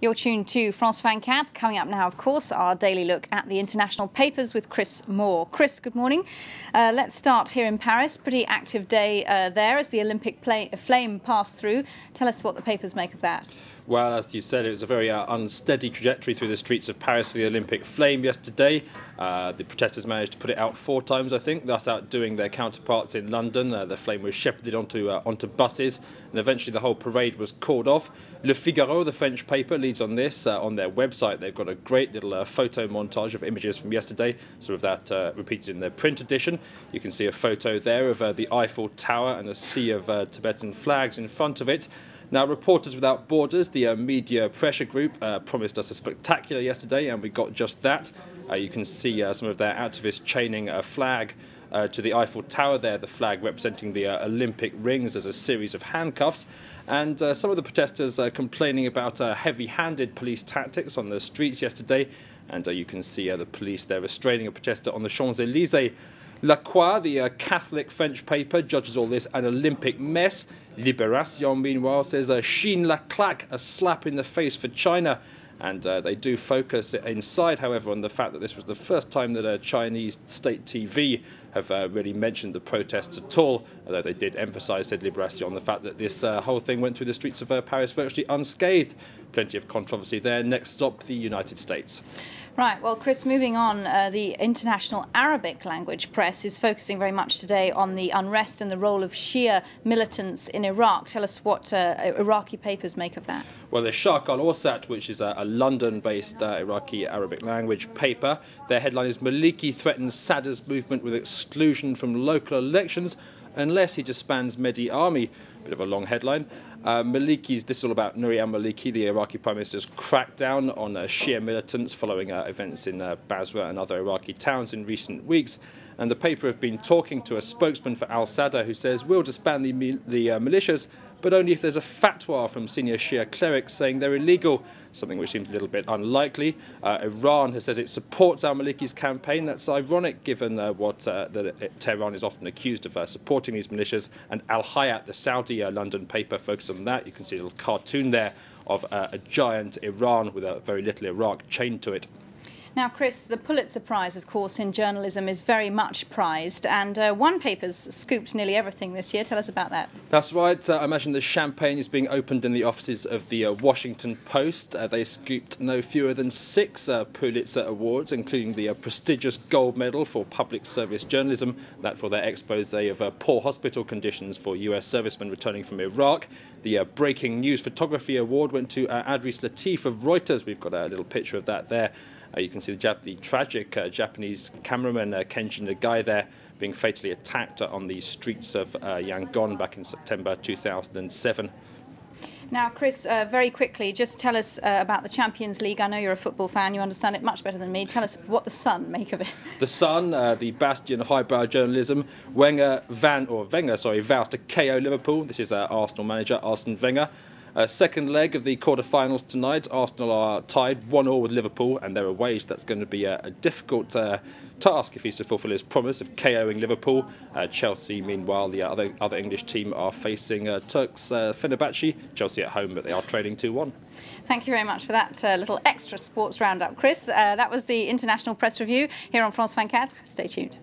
You're tuned to France 24. Coming up now, of course, our daily look at the international papers with Chris Moore. Chris, good morning. Let's start here in Paris. Pretty active day there as the Olympic flame passed through. Tell us what the papers make of that. Well, as you said, it was a very unsteady trajectory through the streets of Paris for the Olympic flame yesterday. The protesters managed to put it out 4 times, I think, thus outdoing their counterparts in London. The flame was shepherded onto buses, and eventually the whole parade was called off. Le Figaro, the French paper, leads on this. On their website, they've got a great little photo montage of images from yesterday, sort of that repeated in their print edition. You can see a photo there of the Eiffel Tower and a sea of Tibetan flags in front of it. Now, Reporters Without Borders, the media pressure group, promised us a spectacular yesterday, and we got just that. You can see some of their activists chaining a flag to the Eiffel Tower there, the flag representing the Olympic rings as a series of handcuffs. And some of the protesters complaining about heavy-handed police tactics on the streets yesterday. And you can see the police there restraining a protester on the Champs-Élysées. La Croix, the Catholic French paper, judges all this an Olympic mess. Libération, meanwhile, says Chine la claque, a slap in the face for China. And they do focus inside, however, on the fact that this was the first time that Chinese state TV have really mentioned the protests at all, although they did emphasise, said Libération, the fact that this whole thing went through the streets of Paris virtually unscathed. Plenty of controversy there. Next stop, the United States. Right, well, Chris, moving on, the international Arabic language press is focusing very much today on the unrest and the role of Shia militants in Iraq. Tell us what Iraqi papers make of that. Well, there's Sharq al-Awsat, which is a London-based Iraqi Arabic language paper. Their headline is Maliki threatens Sadr's movement with exclusion from local elections unless he disbands Mehdi army. Bit of a long headline. This is all about Nuri Maliki, the Iraqi Prime Minister's crackdown on Shia militants following events in Basra and other Iraqi towns in recent weeks. And the paper have been talking to a spokesman for al-Sadr who says, we'll disband the militias, but only if there's a fatwa from senior Shia clerics saying they're illegal, something which seems a little bit unlikely. Iran has said it supports al-Maliki's campaign. That's ironic given Tehran is often accused of supporting these militias. And Al-Hayat, the Saudi London paper, focuses on that. You can see a little cartoon there of a giant Iran with a very little Iraq chained to it. Now, Chris, the Pulitzer Prize, of course, in journalism is very much prized, and one paper's scooped nearly everything this year. Tell us about that. That's right. I imagine the champagne is being opened in the offices of the Washington Post. They scooped no fewer than 6 Pulitzer Awards, including the prestigious gold medal for public service journalism, that for their expose of poor hospital conditions for US servicemen returning from Iraq. The Breaking News Photography Award went to Adris Latif of Reuters. We've got a little picture of that there. You can see the tragic Japanese cameraman Kenji Nagai there being fatally attacked on the streets of Yangon back in September 2007. Now, Chris, very quickly, just tell us about the Champions League. I know you're a football fan. You understand it much better than me. Tell us what the Sun make of it. The Sun, the bastion of highbrow journalism. Wenger vows to KO Liverpool. This is Arsenal manager Arsene Wenger. Second leg of the quarter-finals tonight. Arsenal are tied 1-1 with Liverpool, and they're away. So that's going to be a difficult task if he's to fulfil his promise of KOing Liverpool. Chelsea, meanwhile, the other English team are facing Turks Fenerbahce. Chelsea at home, but they are trailing 2-1. Thank you very much for that little extra sports roundup, Chris. That was the International Press Review here on France 24. Stay tuned.